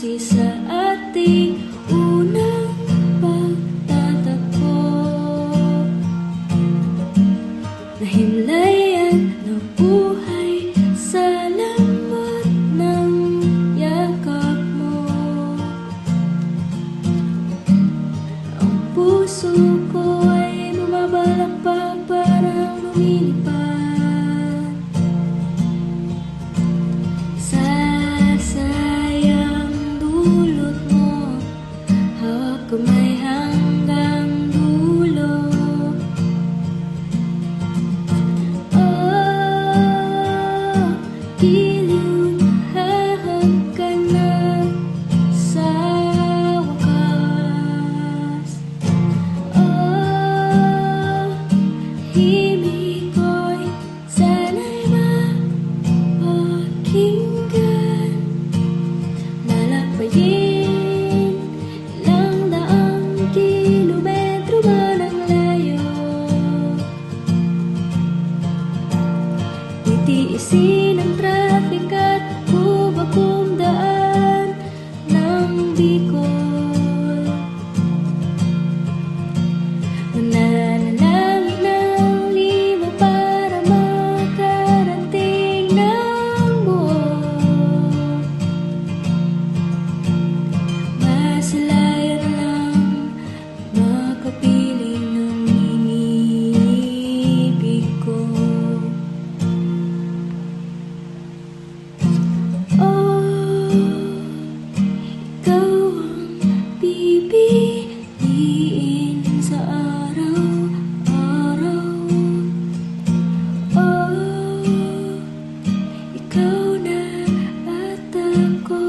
base sa ating unang pagtatagpo. Nahimlayan na buhay sa lambot ng yakap mo. Ang puso ko ay bumabalakpak, parang lumilipad. Kamay hanggang dulo. Oh, giliw hahag ka na sa wakas. Oh, himig ko'y sana'y mapakinggan. Lalapayin kilometro man ang layo, titiisin ang traffic at kubakong daan ng Bicol. Mananalangin ng limo para makarating ng buo. Masilayan lang makapiling ng inibig ko. Oh, ikaw ang pipiliin sa araw-araw. Oh, ikaw na at ako.